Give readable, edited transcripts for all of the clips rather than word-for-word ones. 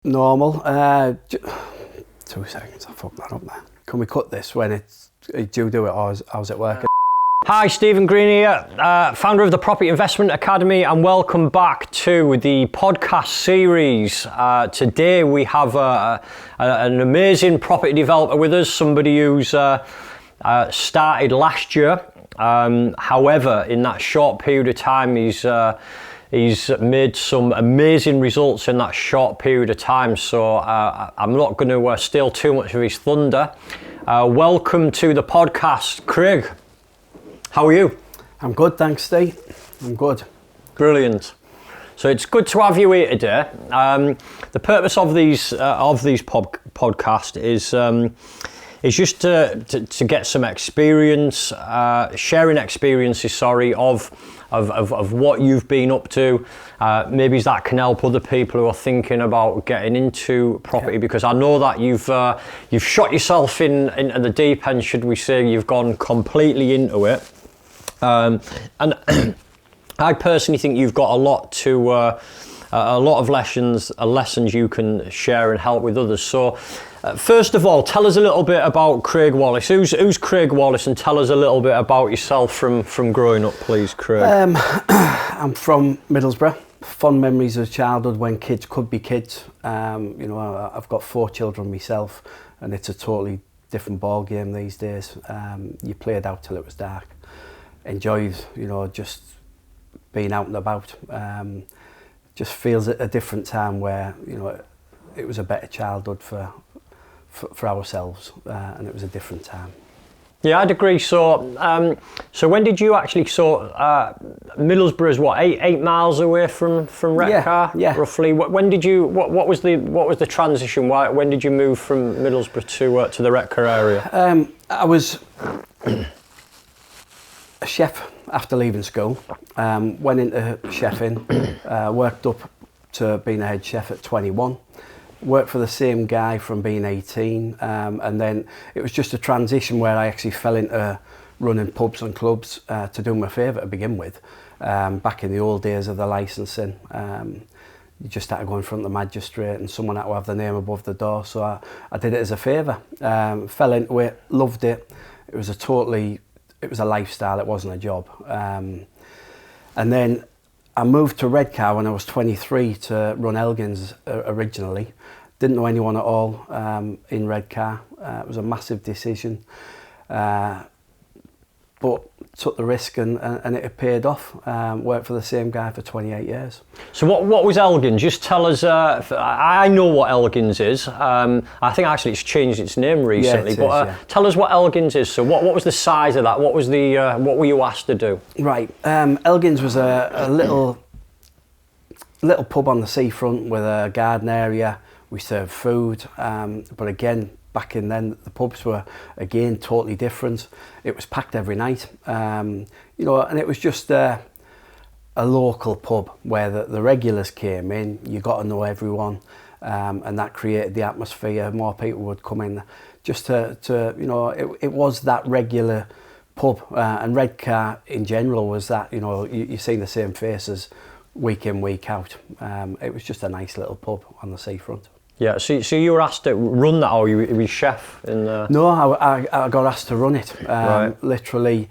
Normal. 2 seconds, I fucked that up there. Can we cut this when do you do it, or how's it working? Hi, Stephen Green here, founder of the Property Investment Academy, and welcome back to the podcast series. Today we have an amazing property developer with us, somebody who's started last year. However, in that short period of time, he's made some amazing results in that short period of time, so I'm not going to steal too much of his thunder. Welcome to the podcast, Craig. How are you? I'm good, thanks, Steve. I'm good. Brilliant. So it's good to have you here today. The purpose of these podcasts is just to get some experience, sharing experiences, of what you've been up to. Maybe that can help other people who are thinking about getting into property, because I know that you've shot yourself into the deep end, should we say. You've gone completely into it. And I personally think you've got a lot of lessons you can share and help with others. So, first of all, tell us a little bit about Craig Wallace. Who's Craig Wallace, and tell us a little bit about yourself from growing up, please, Craig. I'm from Middlesbrough. Fond memories of childhood when kids could be kids. I've got 4 children myself, and it's a totally different ball game these days. You played out till it was dark. Enjoyed, just being out and about. Just feels a different time where, it was a better childhood for ourselves, and it was a different time. Yeah, I'd agree. So, so when did you actually Middlesbrough is what, 8 miles away from Redcar, yeah. roughly. When did you? What was the transition? When did you move from Middlesbrough to the Redcar area? I was a chef after leaving school. Went into chefing. Worked up to being a head chef at 21. Worked for the same guy from being 18, and then it was just a transition where I actually fell into running pubs and clubs to do my favour to begin with. Back in the old days of the licensing, you just had to go in front of the magistrate and someone had to have the name above the door, so I did it as a favour. Fell into it, loved it. It was a lifestyle, it wasn't a job. And then I moved to Redcar when I was 23 to run Elgin's originally. Didn't know anyone at all in Redcar. It was a massive decision, but took the risk and it paid off. Worked for the same guy for 28 years. So what was Elgin's? Just tell us. I know what Elgin's is. I think actually it's changed its name recently. Tell us what Elgin's is. So what was the size of that? What were you asked to do? Right. Elgin's was a little pub on the seafront with a garden area. We served food, but again, back in then, the pubs were, again, totally different. It was packed every night, and it was just a local pub where the regulars came in. You got to know everyone, and that created the atmosphere. More people would come in just it was that regular pub, and Redcar in general was that, you see the same faces week in, week out. It was just a nice little pub on the seafront. Yeah, so you were asked to run that, or you were chef in the... No, I got asked to run it. Right. Literally,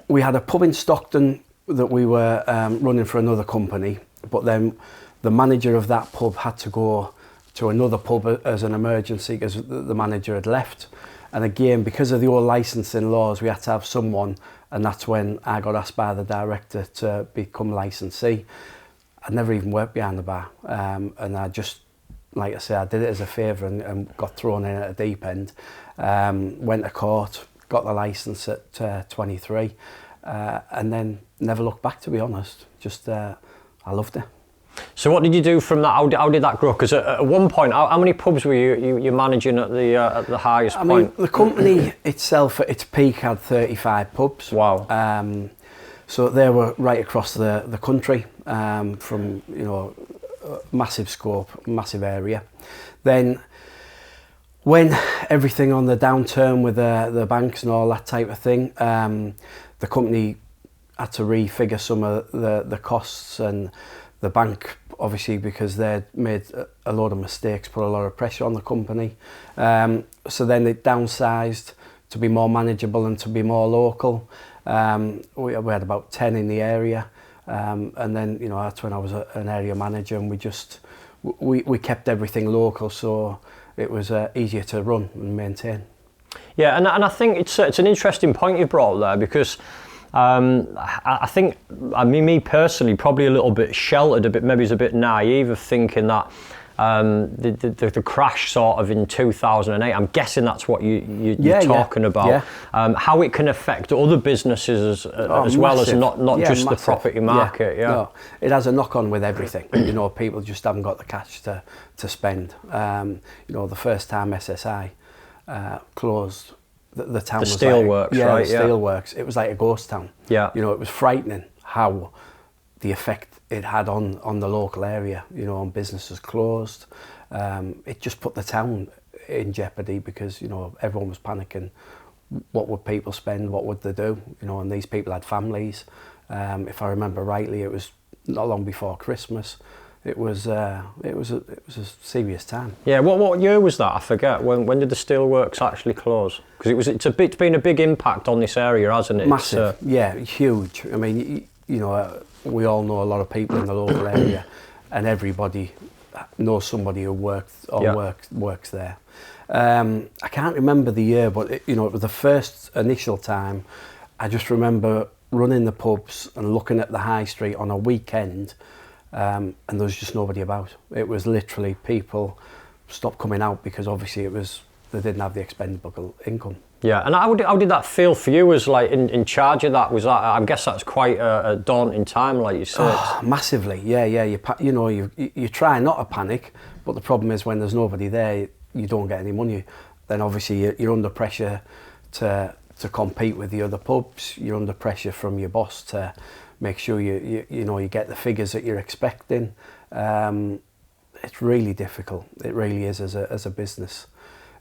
we had a pub in Stockton that we were running for another company, but then the manager of that pub had to go to another pub as an emergency because the manager had left. And again, because of the old licensing laws, we had to have someone, and that's when I got asked by the director to become licensee. I'd never even worked behind the bar, and I just, like I say, I did it as a favour and got thrown in at a deep end. Went to court, got the licence at 23, and then never looked back, to be honest. Just, I loved it. So what did you do from that? How did that grow? Because at one point, how many pubs were you managing at the highest point? I mean, the company itself at its peak had 35 pubs. Wow. So they were right across the country, from massive scope, massive area. Then when everything on the downturn with the banks and all that type of thing, the company had to refigure some of the costs, and the bank obviously, because they'd made a lot of mistakes, put a lot of pressure on the company. So then they downsized to be more manageable and to be more local. We had about 10 in the area. And then, you know, that's when I was an area manager, and we kept everything local, so it was easier to run and maintain. Yeah, and I think it's an interesting point you brought up there, because I think, I mean, me personally, probably a little bit sheltered, maybe it's a bit naive of thinking that the crash sort of in 2008, I'm guessing that's what you're talking about, how it can affect other businesses as well as not just massive. The property market. No, it has a knock-on with everything. You know, people just haven't got the cash to spend. You know, the first time SSI closed, the town was steelworks, right? The steelworks. It was like a ghost town. Yeah. You know, it was frightening how the effect it had on the local area. You know, on businesses closed. It just put the town in jeopardy, because, you know, everyone was panicking. What would people spend? What would they do? You know, and these people had families. If I remember rightly, it was not long before Christmas. It was a serious time. Yeah, what year was that? I forget. When did the steelworks actually close? Because it's been a big impact on this area, hasn't it? Massive. Yeah, huge. I mean, you know, we all know a lot of people in the local area, and everybody knows somebody who works there. I can't remember the year, but you know, it was the first initial time. I just remember running the pubs and looking at the high street on a weekend. And there was just nobody about. It was literally people stopped coming out, because obviously they didn't have the expendable income. Yeah, and how did that feel for you as like in charge of that? Was that, I guess that's quite a daunting time, like you said. Oh, massively, yeah. You know, you try not to panic, but the problem is when there's nobody there, you don't get any money. Then obviously you're under pressure to compete with the other pubs. You're under pressure from your boss to make sure you know, you get the figures that you're expecting. It's really difficult. It really is as a business.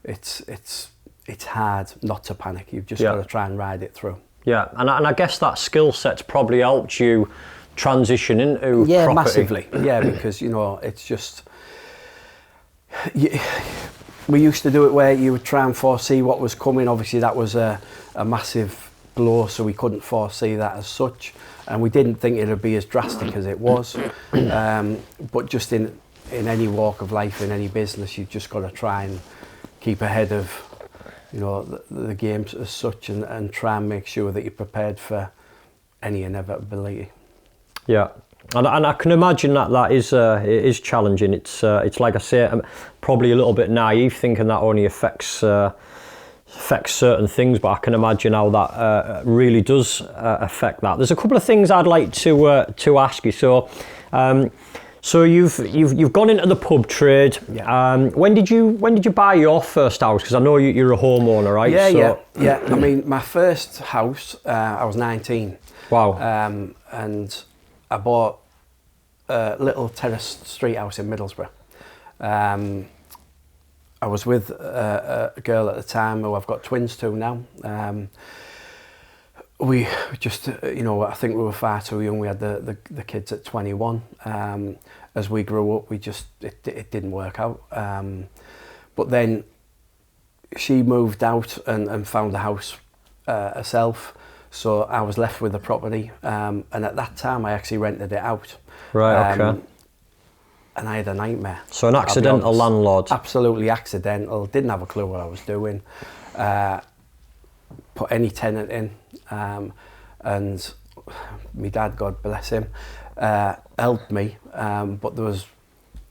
It's hard not to panic. You've just got to try and ride it through. Yeah, and I guess that skill set's probably helped you transition into property. Massively. Yeah, because, you know, it's just we used to do it where you would try and foresee what was coming. Obviously, that was a massive blow, so we couldn't foresee that as such. And we didn't think it would be as drastic as it was. But just in any walk of life, in any business, you've just got to try and keep ahead of, you know, the games as such, and try and make sure that you're prepared for any inevitability. Yeah, and I can imagine that it is challenging. It's like I say, I'm probably a little bit naive thinking that only affects certain things, but I can imagine how that really does affect that. There's a couple of things I'd like to ask you. So you've gone into the pub trade. Yeah. When did you buy your first house? Because I know you're a homeowner, right? Yeah. I mean, my first house, I was 19. Wow. And I bought a little terraced street house in Middlesbrough. I was with a girl at the time who I've got twins to now. We just, you know, I think we were far too young. We had the kids at 21. As we grew up, it didn't work out. But then she moved out and found a house herself. So I was left with the property. And at that time, I actually rented it out. Right, okay. And I had a nightmare. So an accidental landlord? Absolutely accidental. Didn't have a clue what I was doing. Put any tenant in. And my dad, God bless him, helped me. But there was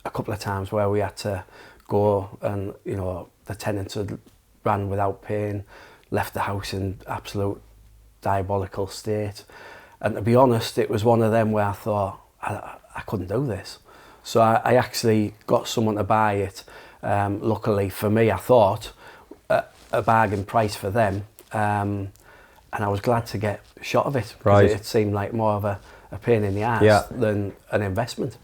a couple of times where we had to go, and, you know, the tenants had ran without paying, left the house in absolute diabolical state. And to be honest, it was one of them where I thought, I couldn't do this. So I actually got someone to buy it. Luckily for me, I thought, a bargain price for them. And I was glad to get shot of it, because it seemed like more of a pain in the ass than an investment.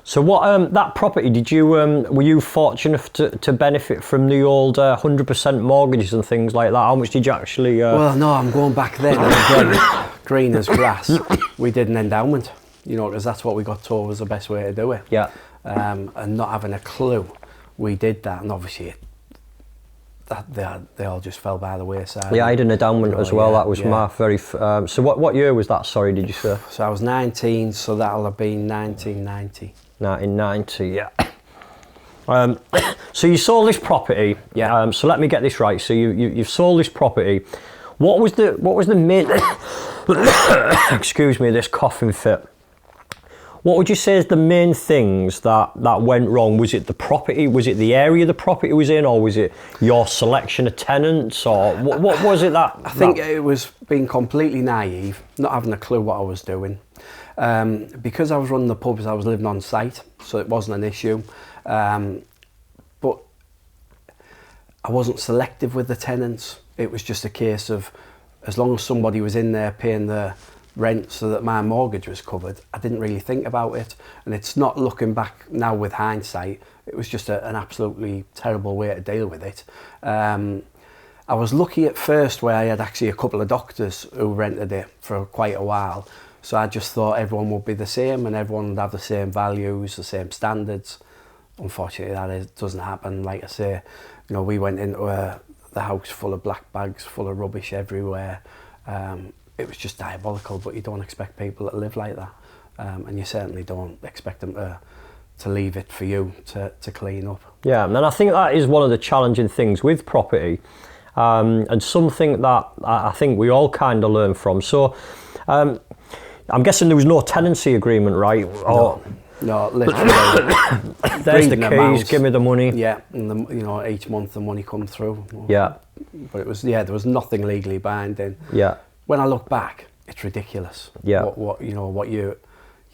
So what that property, did you were you fortunate to benefit from the old 100% mortgages and things like that? How much did you actually? Well, no, I'm going back then. And again, green as grass. We did an endowment. you know, because that's what we got told was the best way to do it. Yeah. And not having a clue, we did that, and obviously they all just fell by the wayside. Yeah, I did an endowment as well. Yeah, that was my very. So what year was that? Sorry, did you say? So I was 19, so that'll have been 1990. 1990, yeah. So you sold this property. Yeah. So let me get this right. So you've sold this property. What was the main? Excuse me, this coughing fit. What would you say is the main things that went wrong? Was it the property? Was it the area the property was in, or was it your selection of tenants, or what was it that? I think it was being completely naive, not having a clue what I was doing. Because I was running the pubs, I was living on site, so it wasn't an issue. But I wasn't selective with the tenants. It was just a case of, as long as somebody was in there paying the rent so that my mortgage was covered, I didn't really think about it. And it's not, looking back now with hindsight, it was just an absolutely terrible way to deal with it. I was lucky at first where I had actually a couple of doctors who rented it for quite a while. So I just thought everyone would be the same and everyone would have the same values, the same standards. Unfortunately, that doesn't happen. Like I say, you know, we went into the house full of black bags, full of rubbish everywhere. It was just diabolical, but you don't expect people to live like that. And you certainly don't expect them to leave it for you to clean up. Yeah, and I think that is one of the challenging things with property, and something that I think we all kind of learn from. So I'm guessing there was no tenancy agreement, right? No, literally. There's the keys, give me the money. Yeah, and you know, each month the money come through. Yeah. But it was, there was nothing legally binding. Yeah. When I look back, it's ridiculous. Yeah. What you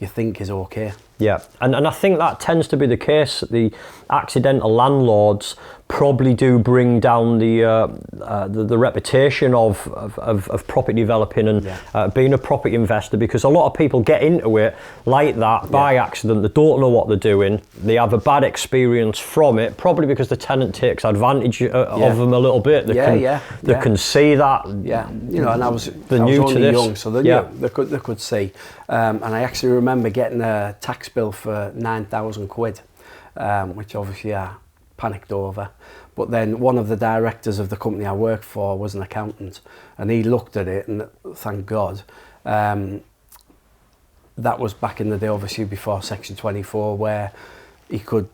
think is okay. Yeah, and I think that tends to be the case. The accidental landlords probably do bring down the reputation of property developing and being a property investor, because a lot of people get into it like that by accident. They don't know what they're doing. They have a bad experience from it, probably because the tenant takes advantage of them a little bit. They can see that. Yeah, you know, and I was new to only this. young, so they could see. And I actually remember getting a tax bill for 9,000 quid, which obviously I panicked over. But then one of the directors of the company I worked for was an accountant, and he looked at it, and thank God, that was back in the day, obviously before Section 24, where he could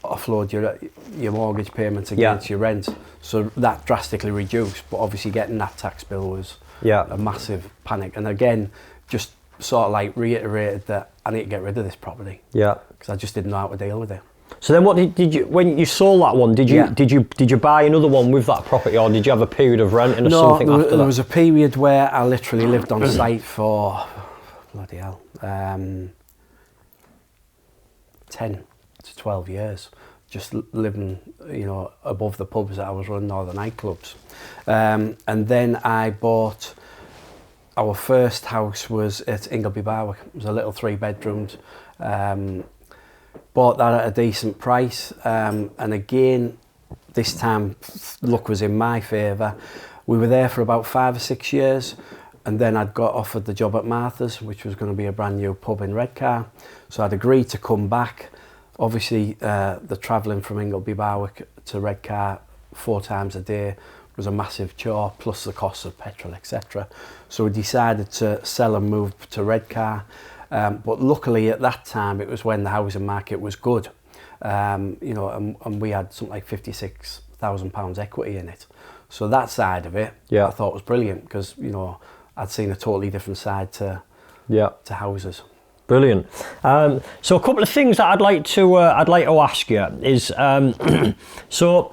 offload your mortgage payments against your rent. So that drastically reduced, but obviously getting that tax bill was a massive panic. And again, just sort of like reiterated that I need to get rid of this property. Yeah. Because I just didn't know how to deal with it. So then, what did you, when you sold that one? Did you buy another one with that property, or did you have a period of renting or something after that? No, there was a period where I literally lived on site for bloody hell, 10 to 12 years, just living, you know, above the pubs that I was running, or the nightclubs, and then I bought. Our first house was at Ingleby Barwick. It was a little 3 bedrooms. Bought that at a decent price. And again, this time luck was in my favour. We were there for about 5 or 6 years. And then I'd got offered the job at Martha's, which was going to be a brand new pub in Redcar. So I'd agreed to come back. Obviously, the travelling from Ingleby Barwick to Redcar 4 times a day was a massive chore, plus the cost of petrol, etc. So we decided to sell and move to Redcar. But luckily at that time, it was when the housing market was good. You know, and we had something like £56,000 equity in it. So that side of it, I thought was brilliant, because, you know, I'd seen a totally different side to houses. Brilliant. So a couple of things that I'd like to ask you is, so.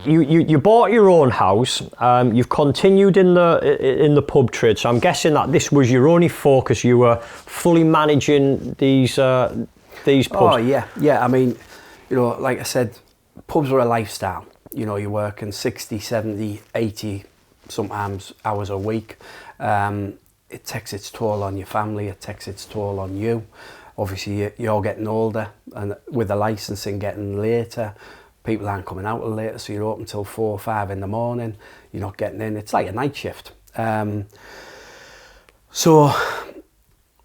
You bought your own house. You've continued in the pub trade. So I'm guessing that this was your only focus. You were fully managing these pubs. Oh yeah. I mean, you know, like I said, pubs are a lifestyle. You know, you're working 60, 70, 80 sometimes hours a week. It takes its toll on your family. It takes its toll on you. Obviously, you're getting older, and with the licensing getting later. People aren't coming out later, so you're open till 4 or 5 in the morning. You're not getting in. It's like a night shift. So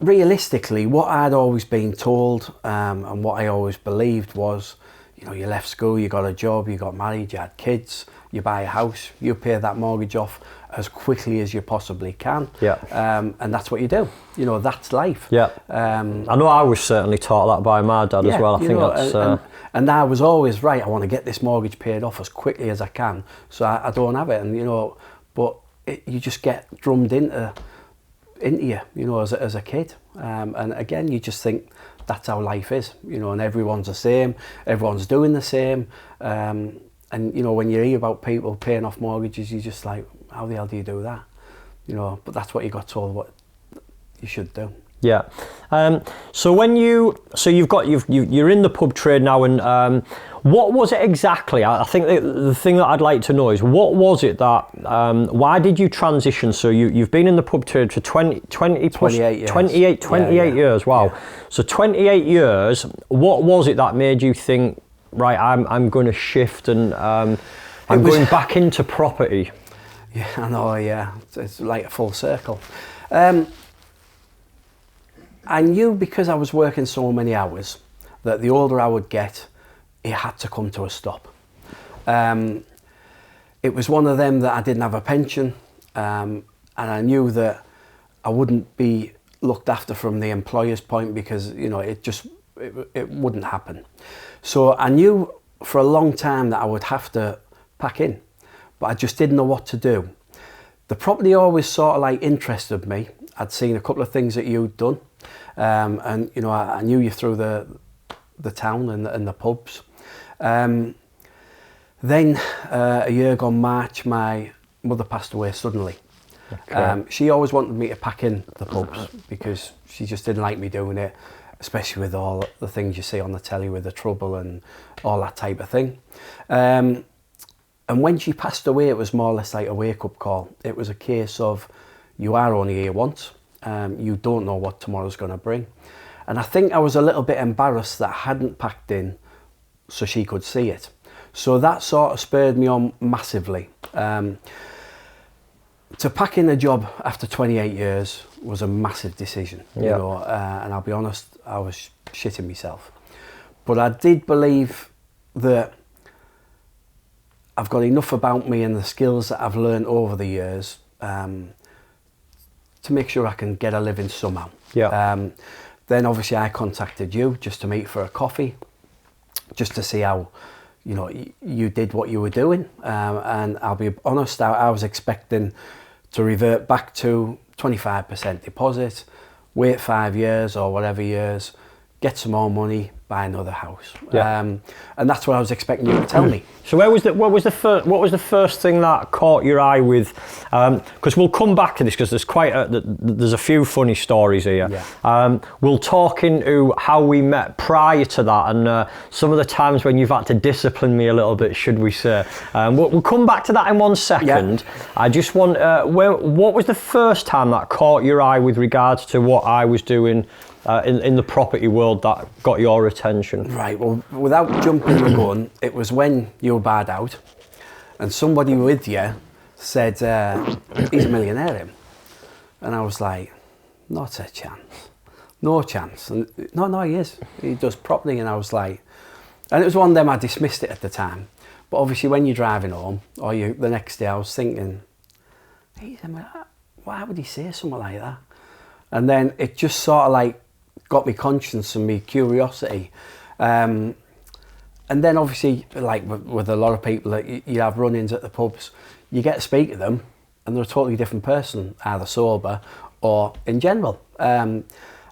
realistically, what I'd always been told and what I always believed was, you know, you left school, you got a job, you got married, you had kids, you buy a house, you pay that mortgage off as quickly as you possibly can. And that's what you do. You know, that's life. I know I was certainly taught that by my dad as well. I think that's... And I was always, right, I want to get this mortgage paid off as quickly as I can, so I don't have it. And, you know, but you just get drummed into you, you know, as a kid. And again, you just think that's how life is, you know, and everyone's the same, everyone's doing the same. And, you know, when you hear about people paying off mortgages, you're just like, how the hell do you do that? You know, but that's what you got told what you should do. So when you're in the pub trade now, and what was it exactly? I think the thing that I'd like to know is, what was it that why did you transition? So you've been in the pub trade for 28 years. 28 years. Wow. So 28 years. What was it that made you think, right, I'm going to shift and I'm going back into property? Yeah, I know. Yeah, it's like a full circle. I knew, because I was working so many hours, that the older I would get, it had to come to a stop. It was one of them that I didn't have a pension, and I knew that I wouldn't be looked after from the employer's point, because, you know, it wouldn't happen. So I knew for a long time that I would have to pack in, but I just didn't know what to do. The property always sort of like interested me. I'd seen a couple of things that you'd done, and, you know, I knew you through the town and the pubs. Then a year gone March, my mother passed away suddenly. Okay. She always wanted me to pack in the pubs because she just didn't like me doing it, especially with all the things you see on the telly with the trouble and all that type of thing. And when she passed away, it was more or less like a wake-up call. It was a case of, you are only here once, you don't know what tomorrow's going to bring. And I think I was a little bit embarrassed that I hadn't packed in so she could see it. So that sort of spurred me on massively. To pack in a job after 28 years was a massive decision, you know, and I'll be honest, I was shitting myself. But I did believe that I've got enough about me and the skills that I've learned over the years to make sure I can get a living somehow. Then obviously I contacted you just to meet for a coffee, just to see how, you know, you did what you were doing. And I'll be honest, I was expecting to revert back to 25% deposit, wait 5 years or whatever years, get some more money, buy another house. And that's what I was expecting you to tell me. So what was the first thing that caught your eye with, because we'll come back to this, because there's a few funny stories here. We'll talk into how we met prior to that, and some of the times when you've had to discipline me a little bit, should we say. We'll come back to that in 1 second. I just want, what was the first time that caught your eye with regards to what I was doing in the property world that got your attention? Right, well, without jumping the gun, it was when you were bad out and somebody with you said, he's a millionaire, him. And I was like, not a chance, no chance. And no, he is, he does property. And I was like, and it was one of them, I dismissed it at the time. But obviously when you're driving home, or the next day, I was thinking, why would he say something like that? And then it just sort of like got me conscience and me curiosity. And then obviously, like with a lot of people that you have run-ins at the pubs, you get to speak to them and they're a totally different person, either sober or in general. And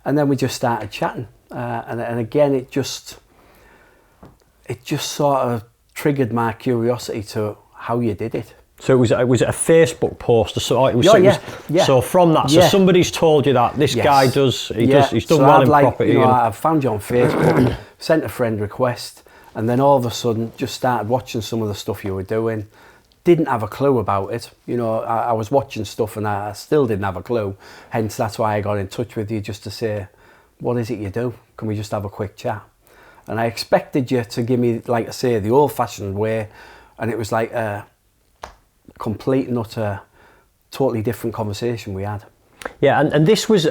then we just started chatting. And again, it just sort of triggered my curiosity to how you did it. So was it a Facebook post? So from that, so somebody's told you that this guy he's done so well in property. I've found you on Facebook, sent a friend request, and then all of a sudden just started watching some of the stuff you were doing. Didn't have a clue about it. You know, I was watching stuff and I still didn't have a clue. Hence, that's why I got in touch with you, just to say, what is it you do? Can we just have a quick chat? And I expected you to give me, like I say, the old-fashioned way, and it was like a complete and utter, totally different conversation we had. Yeah, and this was,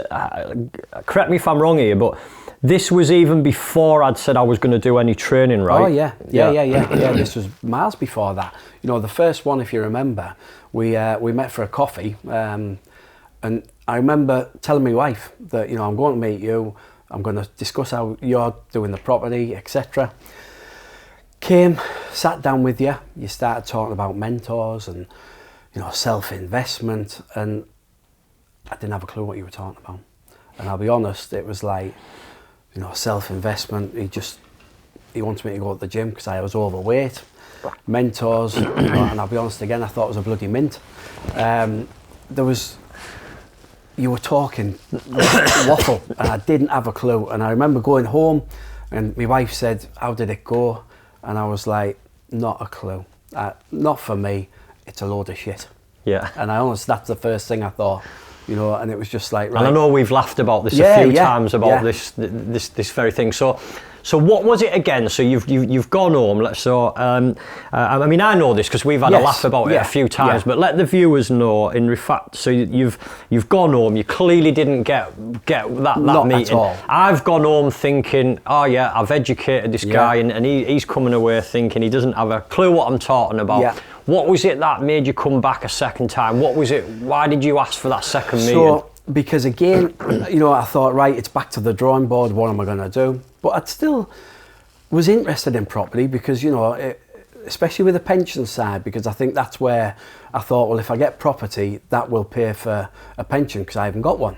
correct me if I'm wrong here, but this was even before I'd said I was going to do any training, right? Oh yeah. This was miles before that. You know, the first one, if you remember, we met for a coffee, and I remember telling my wife that, you know, I'm going to meet you, I'm going to discuss how you're doing the property, etc. Came, sat down with you, you started talking about mentors and, you know, self-investment, and I didn't have a clue what you were talking about. And I'll be honest, it was like, you know, self-investment, he wanted me to go to the gym because I was overweight. Mentors, you know, and I'll be honest again, I thought it was a bloody mint. You were talking waffle, and I didn't have a clue. And I remember going home, and my wife said, "How did it go?" And I was like, "Not a clue. Not for me. It's a load of shit." Yeah. And I honestly, that's the first thing I thought, you know. And it was just like, right. And I know we've laughed about this a few times about this very thing. So what was it again? So you've gone home. So I mean, I know this because we've had a laugh about it a few times. But let the viewers know. In fact, so you've gone home. You clearly didn't get that Not meeting. At all. I've gone home thinking, oh yeah, I've educated this guy, and he's coming away thinking he doesn't have a clue what I'm talking about. Yeah. What was it that made you come back a second time? What was it? Why did you ask for that second meeting? Because again, you know, I thought, right, it's back to the drawing board. What am I going to do? But I still was interested in property because, you know, especially with the pension side, because I think that's where I thought, well, if I get property, that will pay for a pension because I haven't got one.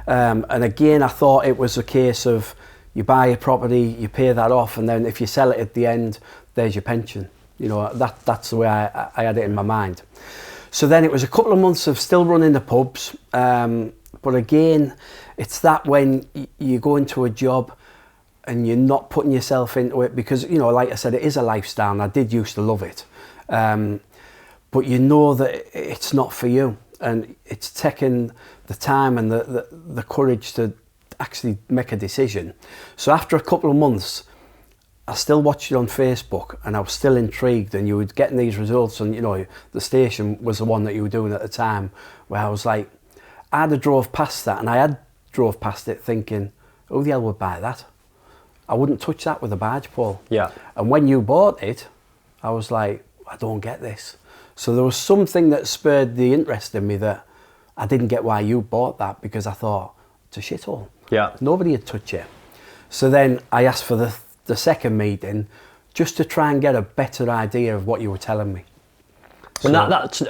And again, I thought it was a case of you buy a property, you pay that off, and then if you sell it at the end, there's your pension. You know, that's the way I had it in my mind. So then it was a couple of months of still running the pubs. But again, it's that when you go into a job and you're not putting yourself into it because, you know, like I said, it is a lifestyle and I did used to love it. But you know that it's not for you, and it's taking the time and the courage to actually make a decision. So after a couple of months, I still watched it on Facebook and I was still intrigued, and you were getting these results, and, you know, the station was the one that you were doing at the time, where I was like, I'd have drove past that, and I had drove past it thinking, who the hell would buy that? I wouldn't touch that with a barge pole. Yeah. And when you bought it, I was like, I don't get this. So there was something that spurred the interest in me that I didn't get why you bought that, because I thought, it's a shithole. Yeah. Nobody would touch it. So then I asked for the second meeting just to try and get a better idea of what you were telling me. And that's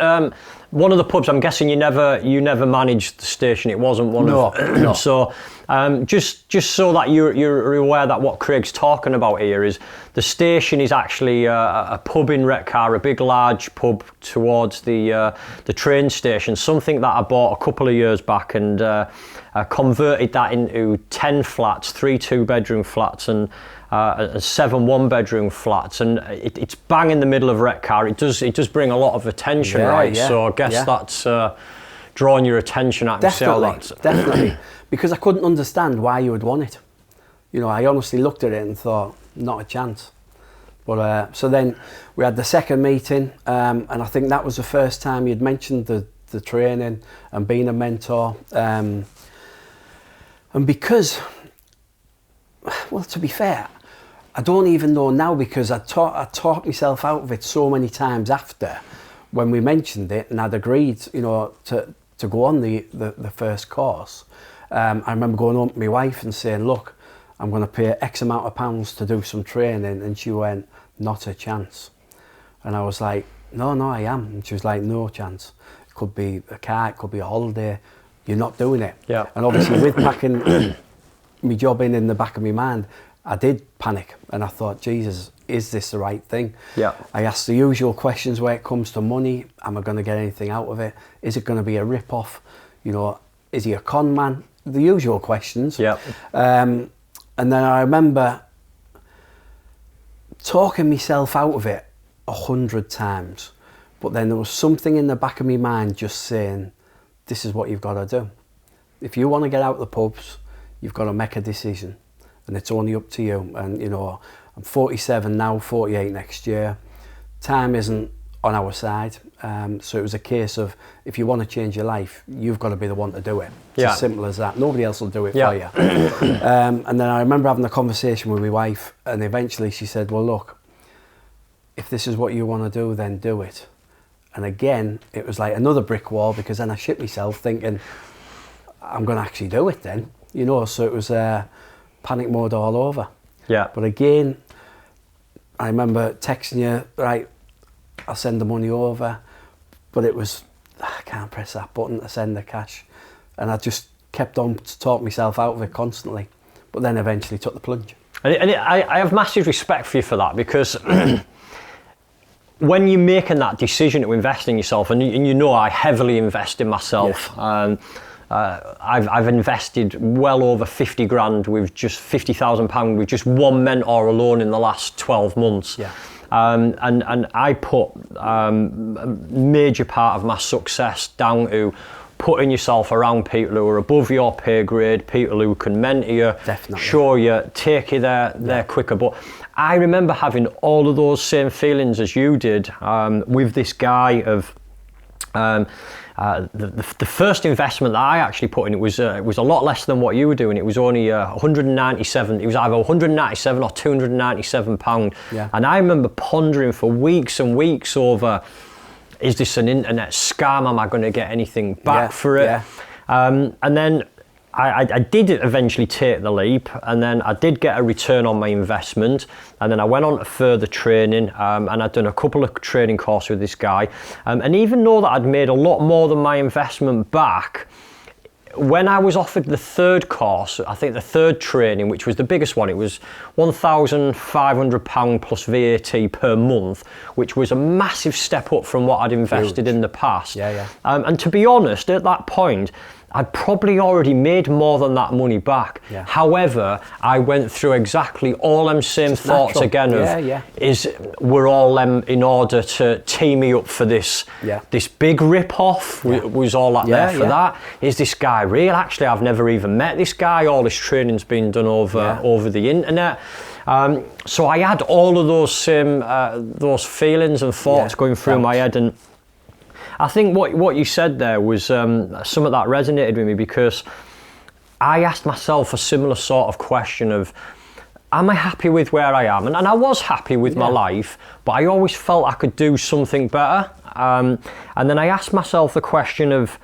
one of the pubs. I'm guessing you never managed the station. It wasn't one of. No. So just so that you're aware that what Craig's talking about here is the station is actually a pub in Redcar, a big large pub towards the train station. Something that I bought a couple of years back and converted that into 10 flats, 3 2-bedroom flats, and 7 1-bedroom flats, and it's bang in the middle of Redcar. It does bring a lot of attention, right? Yeah. So I guess that's drawing your attention at Definitely, because I couldn't understand why you would want it. You know, I honestly looked at it and thought, not a chance. But so then we had the second meeting, and I think that was the first time you'd mentioned the training and being a mentor, and because, well, to be fair, I don't even know now, because I talked myself out of it so many times after when we mentioned it, and I'd agreed, you know, to go on the first course. I remember going home to my wife and saying, look, I'm going to pay X amount of pounds to do some training, and she went, not a chance. And I was like, no, I am. And she was like, no chance. It could be a car, it could be a holiday, you're not doing it. Yeah. And obviously with packing my job in the back of my mind, I did panic, and I thought, Jesus, is this the right thing? Yeah. I asked the usual questions where it comes to money. Am I going to get anything out of it? Is it going to be a rip-off? You know, is he a con man? The usual questions. Yeah. And then I remember talking myself out of it 100 times, but then there was something in the back of my mind just saying, this is what you've got to do. If you want to get out of the pubs, you've got to make a decision. And it's only up to you. And, you know, I'm 47 now, 48 next year. Time isn't on our side. So it was a case of, if you want to change your life, you've got to be the one to do it. It's as simple as that. Nobody else will do it for you. And then I remember having a conversation with my wife, and eventually she said, well, look, if this is what you want to do, then do it. And again, it was like another brick wall, because then I shit myself thinking, I'm going to actually do it then. You know, so it was panic mode all over. Yeah. But again, I remember texting you, right, I'll send the money over, but it was, I can't press that button to send the cash. And I just kept on to talk myself out of it constantly, but then eventually took the plunge. I have massive respect for you for that, because when you're making that decision to invest in yourself, and you know I heavily invest in myself, yes. I've invested well over 50 grand with just £50,000 with just one mentor alone in the last 12 months. Yeah. And I put a major part of my success down to putting yourself around people who are above your pay grade, people who can mentor you, definitely, show you, take you there quicker. But I remember having all of those same feelings as you did with this guy of the first investment that I actually put in. It was a lot less than what you were doing. It was only 197. It was either 197 or 297 pound. Yeah. And I remember pondering for weeks and weeks over, is this an internet scam? Am I going to get anything back for it? Yeah. And then I did eventually take the leap, and then I did get a return on my investment, and then I went on to further training, and I'd done a couple of training courses with this guy, and even though that I'd made a lot more than my investment back, when I was offered the third course, I think the third training, which was the biggest one, it was £1,500 plus VAT per month, which was a massive step up from what I'd invested in the past. Yeah. And to be honest, at that point, I'd probably already made more than that money back. Yeah. However, I went through exactly all them same Just thoughts natural. again were all them in order to tee me up for this big rip-off, was all that there for that. Is this guy real? Actually, I've never even met this guy. All this training's been done over the internet. So I had all of those same those feelings and thoughts going through my head, and I think what you said there was some of that resonated with me, because I asked myself a similar sort of question of, am I happy with where I am? And I was happy with my life, but I always felt I could do something better. And then I asked myself the question of,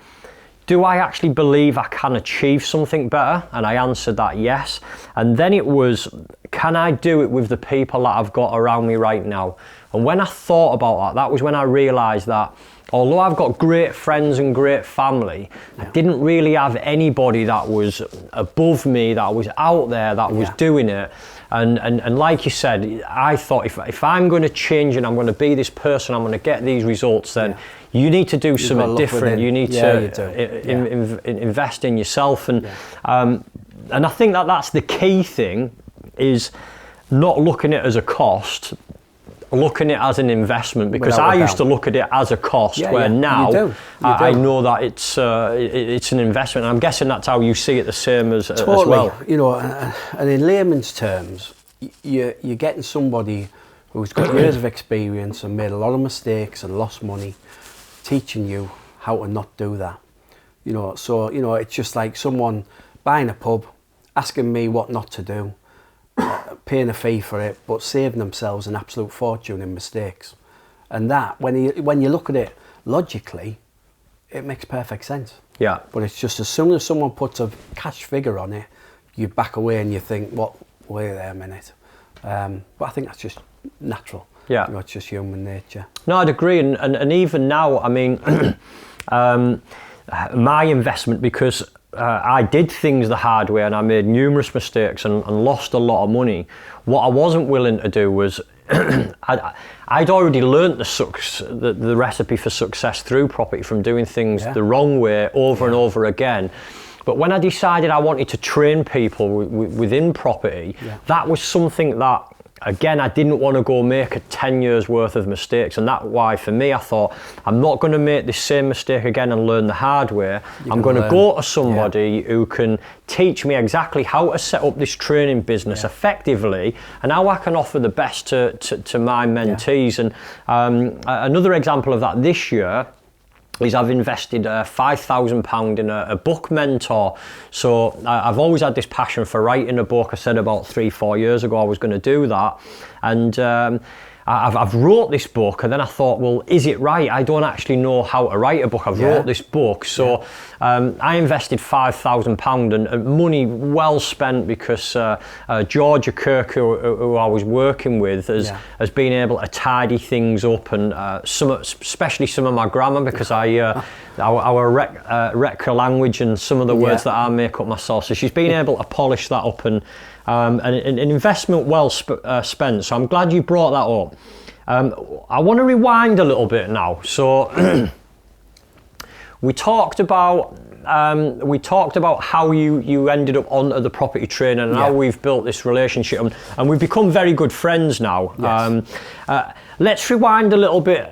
do I actually believe I can achieve something better? And I answered that yes. And then it was, can I do it with the people that I've got around me right now? And when I thought about that was when I realised that although I've got great friends and great family, I didn't really have anybody that was above me, that was out there, that was doing it. And like you said, I thought if I'm going to change and I'm going to be this person, I'm going to get these results, then you need to do something different. Within. You need to invest in yourself. And I think that's the key thing, is not looking at it as a cost, looking at it as an investment, because I used to look at it as a cost, where now I know that it's an investment. And I'm guessing that's how you see it, the same as well. You know, and in layman's terms, you're getting somebody who's got years of experience and made a lot of mistakes and lost money, teaching you how to not do that. You know, so you know, it's just like someone buying a pub, asking me what not to do, paying a fee for it, but saving themselves an absolute fortune in mistakes. And that, when you look at it logically, it makes perfect sense. Yeah. But it's just as soon as someone puts a cash figure on it, you back away and you think, what? Wait there a minute. But I think that's just natural. Yeah. You know, it's just human nature. No, I'd agree. And even now, I mean, my investment, because I did things the hard way and I made numerous mistakes and lost a lot of money. What I wasn't willing to do was, I'd already learnt the recipe for success through property from doing things the wrong way over and over again. But when I decided I wanted to train people within property, that was something that again, I didn't want to go make a 10 years worth of mistakes, and that's why for me I thought I'm not going to make this same mistake again and learn the hard way. I'm going to go to somebody who can teach me exactly how to set up this training business effectively and how I can offer the best to my mentees. And another example of that this year is I've invested £5,000 in a book mentor. So I've always had this passion for writing a book. I said about 3-4 years ago I was going to do that, and I've wrote this book, and then I thought, well, is it right? I don't actually know how to write a book. I've wrote this book, so I invested £5,000 and money well spent, because Georgia Kirk, who I was working with, has been able to tidy things up, and especially some of my grammar, because our rec language and some of the words that I make up myself. So she's been able to polish that up, and an investment well spent. So I'm glad you brought that up. I want to rewind a little bit now. So we talked about how you ended up onto the property training, and how we've built this relationship, and we've become very good friends now. Yes. Let's rewind a little bit.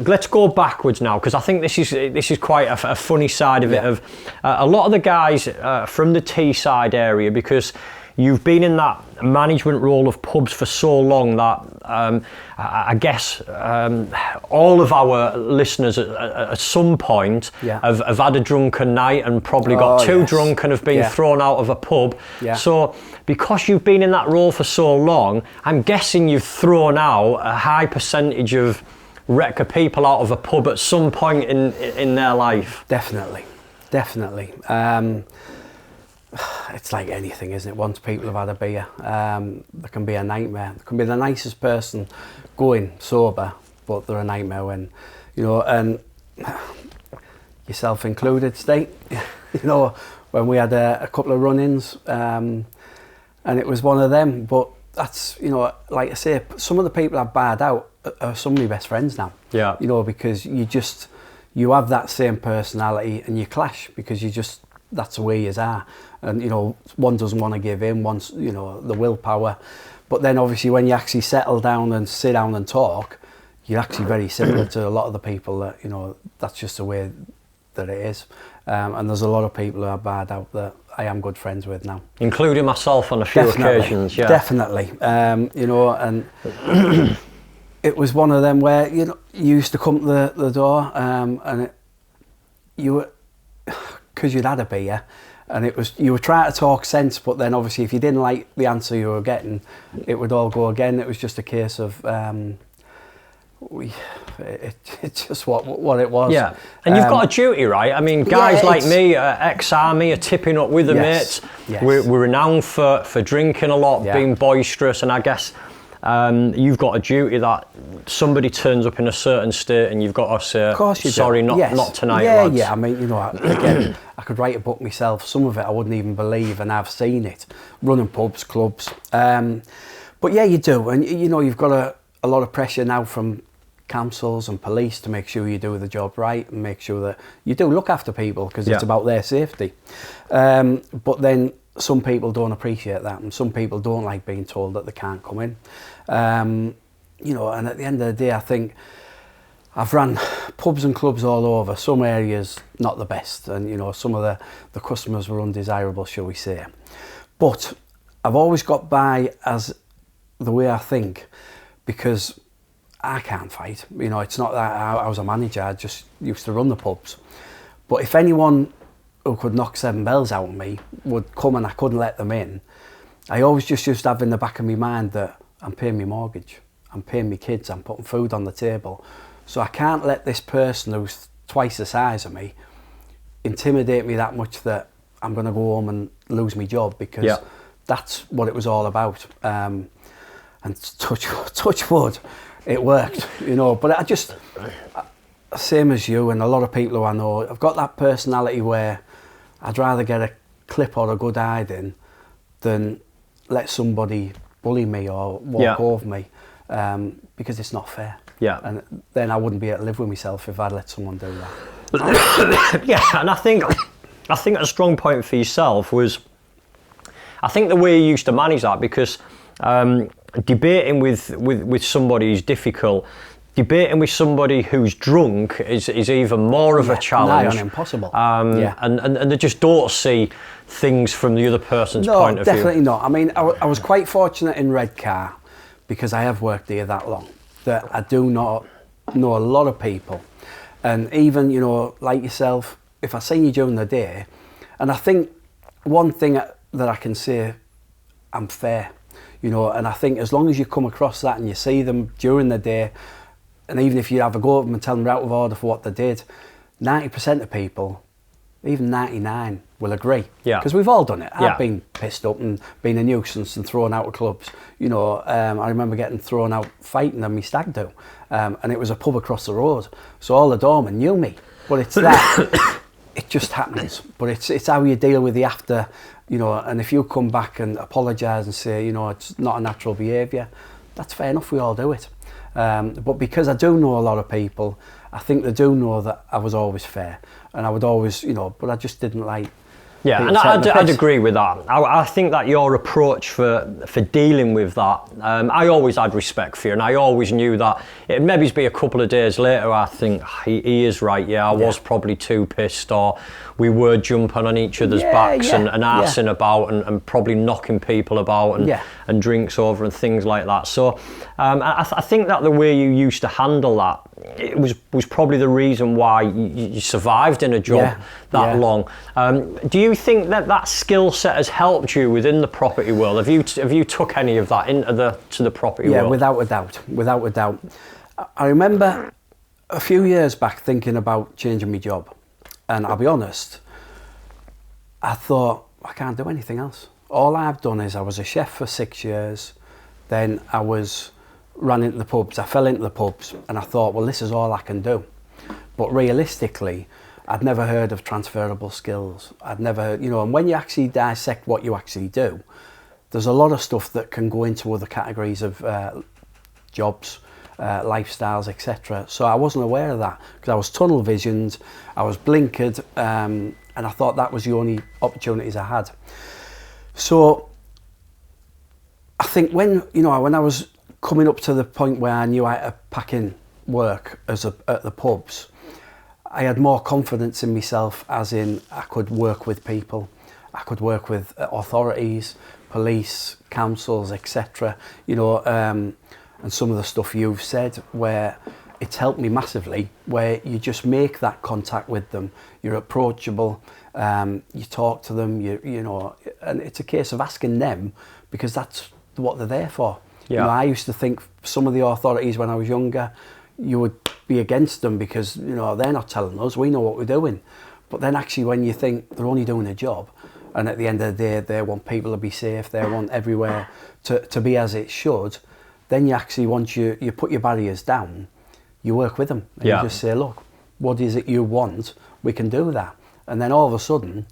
Let's go backwards now, because I think this is quite a funny side of it. Of a lot of the guys from the Teesside area, because you've been in that management role of pubs for so long that I guess all of our listeners at some point have had a drunken night and probably got too drunk and have been thrown out of a pub. So because you've been in that role for so long, I'm guessing you've thrown out a high percentage of wrecker people out of a pub at some point in their life. Definitely. It's like anything, isn't it? Once people have had a beer, there can be a nightmare. There can be the nicest person going sober, but they're a nightmare when, and yourself included, State. When we had a couple of run-ins, and it was one of them. But that's, like I say, some of the people I've barred out are some of my best friends now. Yeah. Because you have that same personality and you clash, because that's the way you are. And one doesn't want to give in, one's the willpower, but then obviously when you actually settle down and sit down and talk, you're actually very similar to a lot of the people that that's just the way that it is. And there's a lot of people who are bad out that I am good friends with now, including myself on a few occasions. Definitely. And it was one of them where you used to come to the door, and you were, because you'd had a beer, and you were trying to talk sense, but then obviously if you didn't like the answer you were getting, it would all go again. It was just a case of it's just what it was. Yeah, and you've got a duty, right? I mean, guys like me, ex-army, are tipping up with the mates. Yes. We're renowned for drinking a lot, being boisterous, and I guess you've got a duty that somebody turns up in a certain state and you've got to say, of course sorry, not tonight, lads. I mean, again, I could write a book myself. Some of it I wouldn't even believe, and I've seen it, running pubs, clubs. But yeah, you do, and you've got a lot of pressure now from councils and police to make sure you do the job right and make sure that you do look after people, because it's about their safety. But then some people don't appreciate that, and some people don't like being told that they can't come in. And at the end of the day, I think I've ran pubs and clubs all over. Some areas not the best, and some of the customers were undesirable, shall we say. But I've always got by as the way I think, because I can't fight. It's not that I was a manager, I just used to run the pubs. But if anyone who could knock 7 bells out of me would come and I couldn't let them in, I always just used to have in the back of my mind that I'm paying my mortgage, I'm paying my kids, I'm putting food on the table. So I can't let this person who's twice the size of me intimidate me that much that I'm going to go home and lose my job, because that's what it was all about. And touch wood, it worked, But I just, same as you and a lot of people who I know, I've got that personality where I'd rather get a clip or a good hiding than let somebody bully me or walk over me, because it's not fair. Yeah. And then I wouldn't be able to live with myself if I'd let someone do that. And I think a strong point for yourself was, I think the way you used to manage that, because debating with somebody is difficult. Debating with somebody who's drunk is even more of a challenge. Nigh on impossible. And they just don't see things from the other person's point of view. No, definitely not. I mean, I was quite fortunate in Redcar because I have worked here that long that I do not know a lot of people. And even, you know, like yourself, if I seen you during the day, and I think one thing that I can say, I'm fair, you know, and I think as long as you come across that and you see them during the day, and even if you have a go at them and tell them they're out of order for what they did, 90% of people, even 99, will agree. Yeah. Because we've all done it. Yeah. I've been pissed up and been a nuisance and thrown out of clubs. You know, I remember getting thrown out fighting on my stag do. And it was a pub across the road. So all the doormen knew me. But it's that, it just happens. But it's how you deal with the after, you know, and if you come back and apologise and say, you know, it's not a natural behaviour, that's fair enough, we all do it. But because I do know a lot of people, I think they do know that I was always fair, and I would always, you know, but I just didn't like. Yeah, and I'd agree with that. I think that your approach for dealing with that, I always had respect for you, and I always knew that it maybe be a couple of days later, I think he is right. Yeah, I was probably too pissed, or we were jumping on each other's backs and arsing about and probably knocking people about and drinks over and things like that. So I think that the way you used to handle that, it was probably the reason why you survived in a job that long. Do you think that skill set has helped you within the property world? Have you took any of that into the property world? Yeah, without a doubt. I remember a few years back thinking about changing my job, and I'll be honest, I thought I can't do anything else. All I've done is I was a chef for 6 years, then I ran into the pubs. I fell into the pubs and I thought, well, this is all I can do. But realistically, I'd never heard of transferable skills. I'd never heard, you know, and when you actually dissect what you actually do, there's a lot of stuff that can go into other categories of jobs, lifestyles, etc. So I wasn't aware of that because I was tunnel visioned, I was blinkered, and I thought that was the only opportunities I had. So I think when I was coming up to the point where I knew I had to pack in work at the pubs, I had more confidence in myself, as in I could work with people, I could work with authorities, police, councils, etc. You know, and some of the stuff you've said where it's helped me massively, where you just make that contact with them, you're approachable, you talk to them, you know, and it's a case of asking them because that's what they're there for. Yeah. You know, I used to think some of the authorities when I was younger, you would be against them because, you know, they're not telling us, we know what we're doing. But then actually when you think they're only doing a job, and at the end of the day they want people to be safe, they want everywhere to be as it should, then you actually, once you put your barriers down, you work with them and you just say, look, what is it you want? We can do that. And then all of a sudden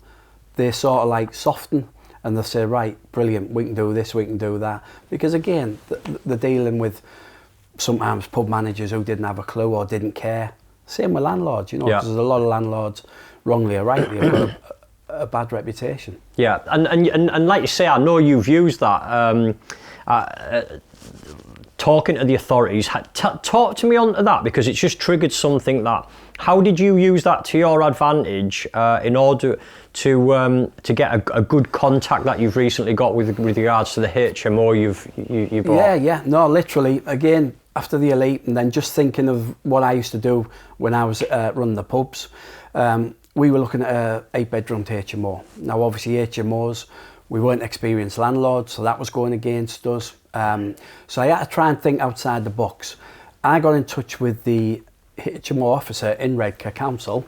they sort of like soften and they'll say, right, brilliant, we can do this, we can do that. Because again, they're dealing with sometimes pub managers who didn't have a clue or didn't care. Same with landlords, you know, because there's a lot of landlords, wrongly or rightly, have got a bad reputation. Yeah, and like you say, I know you've used that. Talking to the authorities, talk to me on that, because it's just triggered something that. How did you use that to your advantage in order to get a good contact that you've recently got with regards to the HMO you bought? Yeah, no, literally. Again, after the elite, and then just thinking of what I used to do when I was running the pubs. We were looking at a 8-bedroom HMO. Now, obviously, HMOs, we weren't experienced landlords, so that was going against us. So I had to try and think outside the box. I got in touch with the HMO officer in Redcar Council,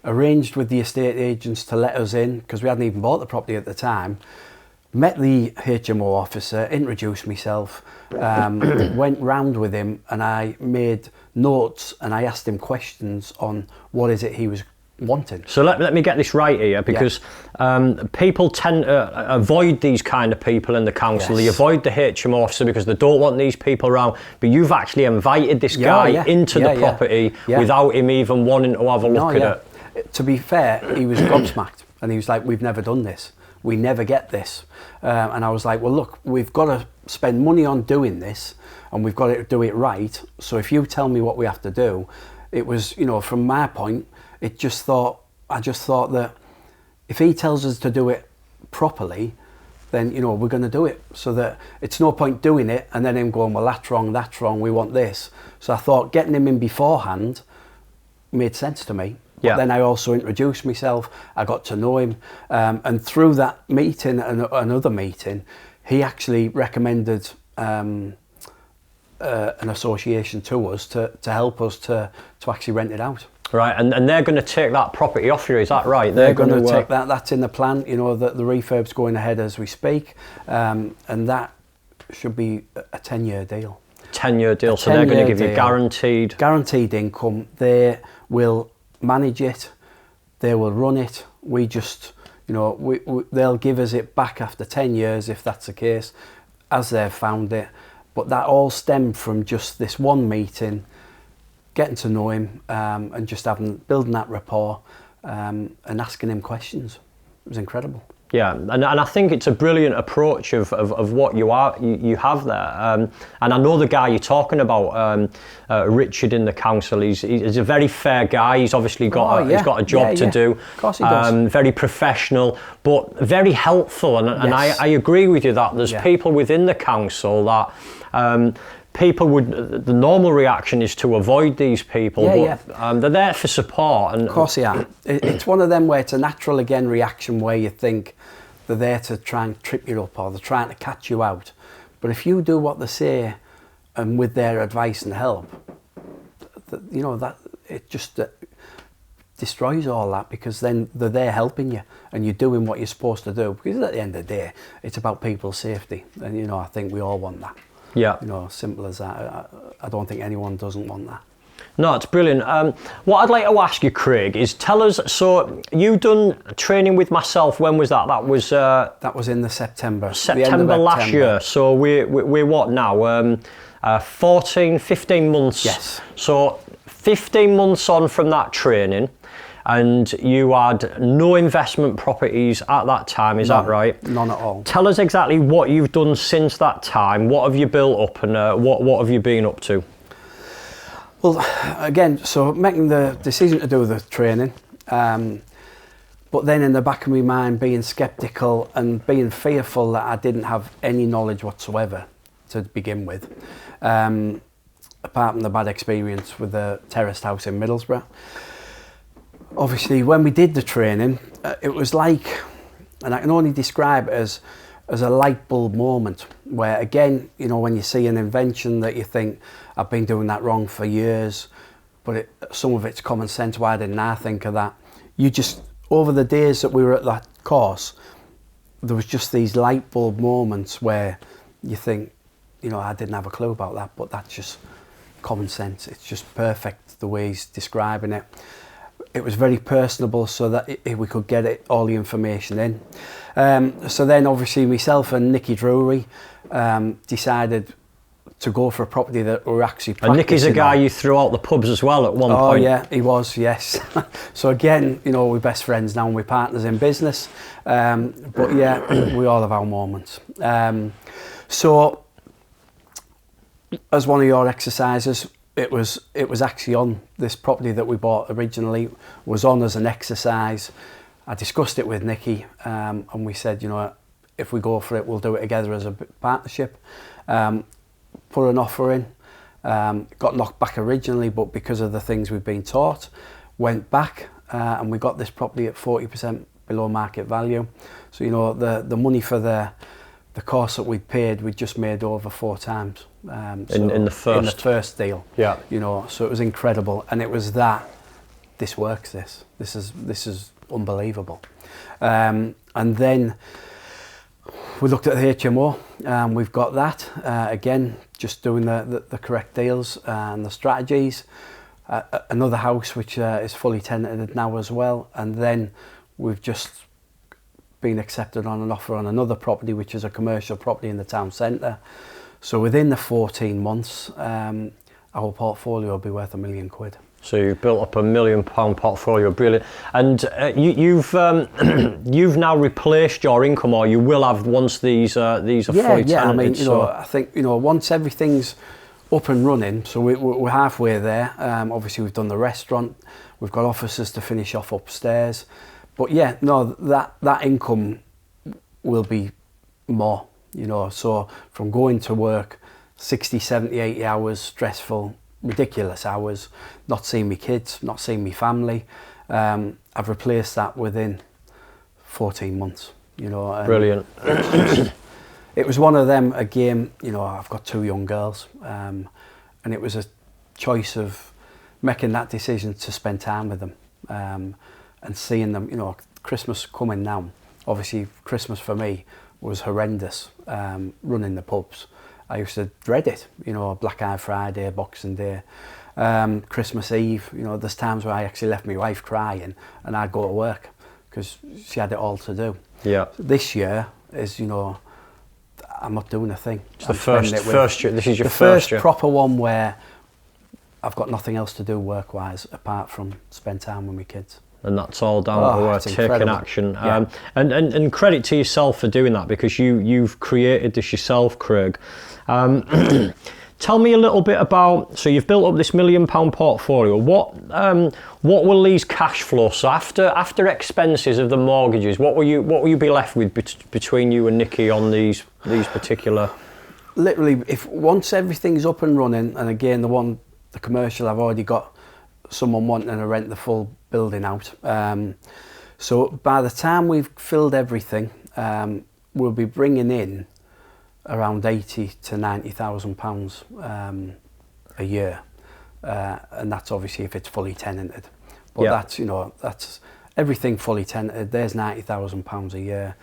arranged with the estate agents to let us in because we hadn't even bought the property at the time. Met the HMO officer, introduced myself, went round with him, and I made notes and I asked him questions on what is it he was wanting. So let me get this right here, because people tend to avoid these kind of people in the council. They avoid the HMO officer because they don't want these people around. But you've actually invited this guy into the property without him even wanting to have a look at it. To be fair, he was gobsmacked and he was like, we've never done this. we never get this. And I was like, well, look, we've got to spend money on doing this, and we've got to do it right. So if you tell me what we have to do, it was, from my point, I just thought that if he tells us to do it properly, then, we're going to do it. So that it's no point doing it and then him going, well, that's wrong, we want this. So I thought getting him in beforehand made sense to me. Yeah. But then I also introduced myself, I got to know him. And through that meeting and another meeting, he actually recommended an association to us to help us to actually rent it out. Right, and they're going to take that property off you, is that right? They're going to take that. That's in the plan. That the refurb's going ahead as we speak, and that should be a 10-year deal. 10-year deal. So they're going to give you guaranteed income. They will manage it. They will run it. We just, they'll give us it back after 10 years if that's the case, as they've found it. But that all stemmed from just this one meeting, getting to know him, and just building that rapport, and asking him questions. It was incredible. Yeah, and I think it's a brilliant approach of what you have there. And I know the guy you're talking about, Richard in the council. He's a very fair guy. He's obviously got he's got a job to do. Of course he does. Very professional, but very helpful. And Yes. I agree with you that there's people within the council that. The normal reaction is to avoid these people, but they're there for support. And of course they are. It's one of them where it's a natural reaction where you think they're there to try and trip you up or they're trying to catch you out. But if you do what they say and with their advice and help, that it just destroys all that, because then they're there helping you and you're doing what you're supposed to do. Because at the end of the day, it's about people's safety, and I think we all want that. Yeah. Simple as that. I don't think anyone doesn't want that. No, it's brilliant. What I'd like to ask you, Craig, is tell us, so you done training with myself, when was that? That was in the September last year. So we're what now? 14, 15 months. Yes. So 15 months on from that training, and you had no investment properties at that time, is that right? None at all. Tell us exactly what you've done since that time. What have you built up, and what have you been up to? Well, again, so making the decision to do the training, but then in the back of my mind being sceptical and being fearful that I didn't have any knowledge whatsoever to begin with, apart from the bad experience with the terraced house in Middlesbrough. Obviously, when we did the training, it was like, and I can only describe it as a light bulb moment where, again, when you see an invention that you think, I've been doing that wrong for years, but some of it's common sense, why didn't I think of that? You just, over the days that we were at that course, there was just these light bulb moments where you think, I didn't have a clue about that, but that's just common sense. It's just perfect the way he's describing it. It was very personable, so that we could get all the information in. So then obviously myself and Nicky Drury decided to go for a property that we're actually practicing. And Nicky's a guy you threw out the pubs as well at one point. Oh yeah, he was, yes. So again, we're best friends now and we're partners in business. But yeah, we all have our moments. So as one of your exercises, it was actually on this property that we bought originally, was on as an exercise. I discussed it with Nicky, and we said, if we go for it, we'll do it together as a partnership. Put an offer in, got knocked back originally, but because of the things we've been taught, went back, and we got this property at 40% below market value. So the money for the course that we'd paid, we'd just made over 4 times. In the first deal. Yeah. So it was incredible, and it was this works. This is unbelievable. And then we looked at the HMO. We've got that again, just doing the correct deals and the strategies. Another house which is fully tenanted now as well, and then we've just been accepted on an offer on another property, which is a commercial property in the town centre. So within the 14 months, our portfolio will be worth £1 million. So you've built up £1 million portfolio, brilliant. And you've now replaced your income, or you will have once these are fully tenanted. I mean, I think once everything's up and running, so we're halfway there. Obviously, we've done the restaurant, we've got offices to finish off upstairs, but yeah, no, that income will be more. So from going to work 60, 70, 80 hours, stressful, ridiculous hours, not seeing my kids, not seeing my family, I've replaced that within 14 months. And brilliant. It was one of them, again, I've got 2 young girls, and it was a choice of making that decision to spend time with them, and seeing them, Christmas coming now. Obviously, Christmas for me was horrendous, running the pubs. I used to dread it, Black Eye Friday, Boxing Day, Christmas Eve. There's times where I actually left my wife crying and I'd go to work because she had it all to do. Yeah. This year is, I'm not doing a thing. It's the first year. This is your first year. Proper one where I've got nothing else to do work-wise apart from spend time with my kids. And that's all down to taking action. Yeah. And credit to yourself for doing that, because you've created this yourself, Craig. Tell me a little bit about, so you've built up this £1 million portfolio. What will these cash flows, so after expenses of the mortgages, what will you be left with between you and Nikki on these particular? Literally, if once everything's up and running, and again the commercial, I've already got someone wanting to rent the full building out. So by the time we've filled everything, we'll be bringing in around 80 to 90,000 pounds a year, and that's obviously if it's fully tenanted. But that's everything fully tenanted. There's 90,000 pounds a year.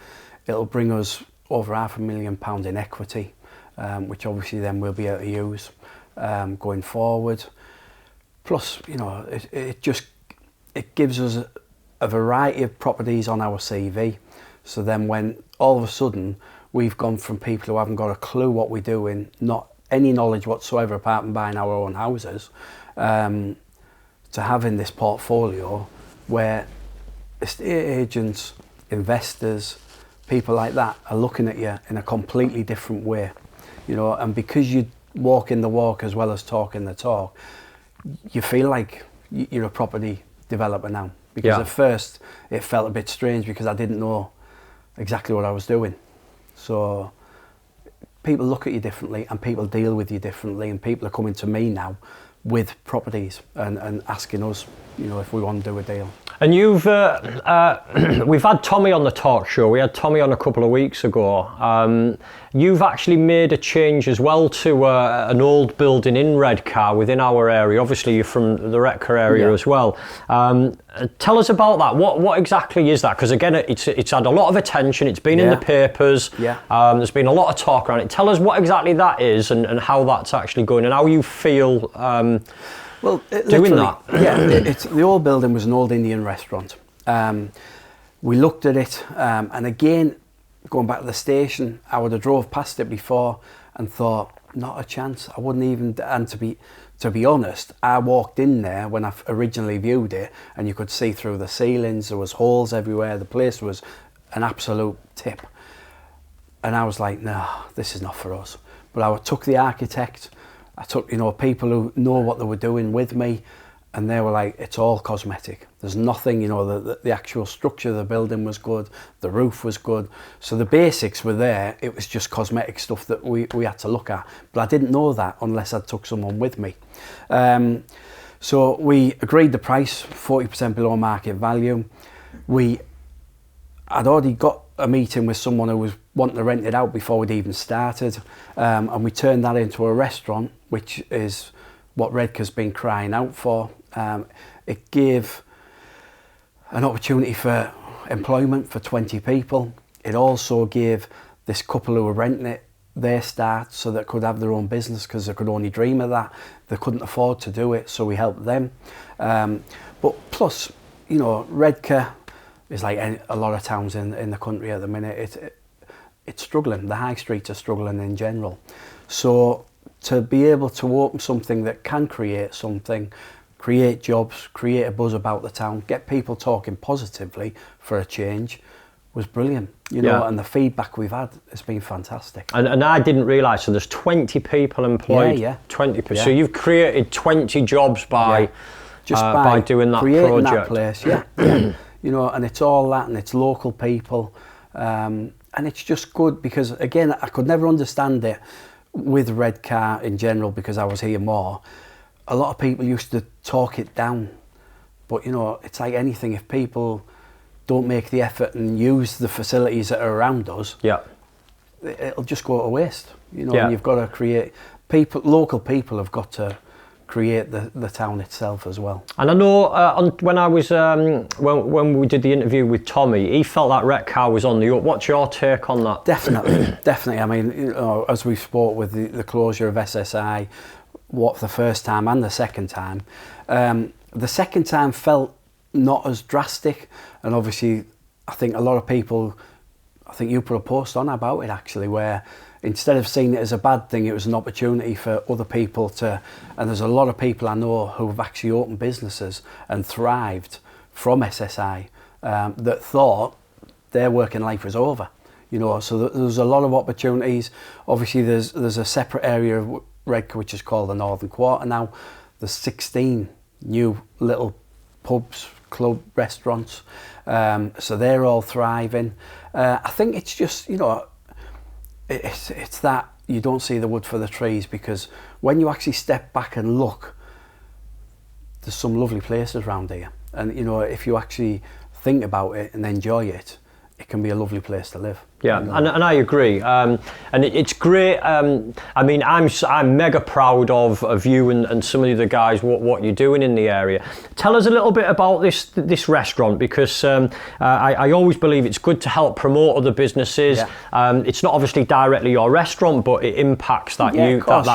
It'll bring us over £500,000 in equity, which obviously then we'll be able to use going forward. Plus, it gives us a variety of properties on our CV. So then when all of a sudden we've gone from people who haven't got a clue what we're doing, not any knowledge whatsoever apart from buying our own houses, to having this portfolio where estate agents, investors, people like that are looking at you in a completely different way. And because you walk in the walk as well as talking the talk, you feel like you're a property developer now. Because at first it felt a bit strange because I didn't know exactly what I was doing. So people look at you differently and people deal with you differently, and people are coming to me now with properties and asking us, if we want to do a deal. And you've, we've had Tommy on the talk show. We had Tommy on a couple of weeks ago. You've actually made a change as well to an old building in Redcar within our area. Obviously, you're from the Redcar area as well. Tell us about that. What exactly is that? Because again, it's had a lot of attention. It's been in the papers. Yeah. There's been a lot of talk around it. Tell us what exactly that is and how that's actually going and how you feel. Well, doing that. The old building was an old Indian restaurant. We looked at it, and again, going back to the station, I would have drove past it before and thought, not a chance. I wouldn't even. And to be honest, I walked in there when I originally viewed it, and you could see through the ceilings. There was holes everywhere. The place was an absolute tip, and I was like, no, this is not for us. But I took the architect. I took, people who know what they were doing with me, and they were like, it's all cosmetic. There's nothing, the actual structure of the building was good, the roof was good. So the basics were there. It was just cosmetic stuff that we had to look at. But I didn't know that unless I took someone with me. So we agreed the price, 40% below market value. I'd already got a meeting with someone who was wanting to rent it out before we'd even started, and we turned that into a restaurant, which is what Redcar's been crying out for. It gave an opportunity for employment for 20 people. It also gave this couple who were renting it their start so they could have their own business, because they could only dream of that. They couldn't afford to do it, so we helped them. But plus, Redcar is like a lot of towns in the country at the minute. It's struggling. The high streets are struggling in general. So to be able to open something that can create something, create jobs, create a buzz about the town, get people talking positively for a change was brilliant, you know, and the feedback we've had has been fantastic. And I didn't realise, so there's 20 people employed, 20%. So you've created 20 jobs by just by doing that creating project. that place, yeah. You know, and it's all that, and it's local people, and it's just good because, again, I could never understand it with Redcar in general because I was here more. A lot of people used to talk it down, but, you know, it's like anything, if people don't make the effort and use the facilities that are around us, it'll just go to waste, you know. And you've got to create people, local people have got to create the town itself as well. And I know when I was when we did the interview with Tommy, he felt that Redcar was on the up. What's your take on that? Definitely. I mean, you know, as we spoke with the closure of SSI, what the first time and the second time, the second time felt not as drastic, and obviously I think a lot of people, I think you put a post on about it actually, where instead of seeing it as a bad thing, it was an opportunity for other people to, and there's a lot of people I know who have actually opened businesses and thrived from SSI that thought their working life was over, you know. So there's a lot of opportunities. Obviously there's a separate area of Redcar which is called the Northern Quarter now. There's 16 new little pubs, club, restaurants, so they're all thriving. I think it's just, you know, it's that you don't see the wood for the trees, because when you actually step back and look, there's some lovely places around here, and, you know, if you actually think about it and enjoy it, it can be a lovely place to live. Yeah, you know? and I agree. And it's great. I mean, I'm mega proud of you and some of the guys, what you're doing in the area. Tell us a little bit about this restaurant, because I always believe it's good to help promote other businesses. It's not obviously directly your restaurant, but it impacts that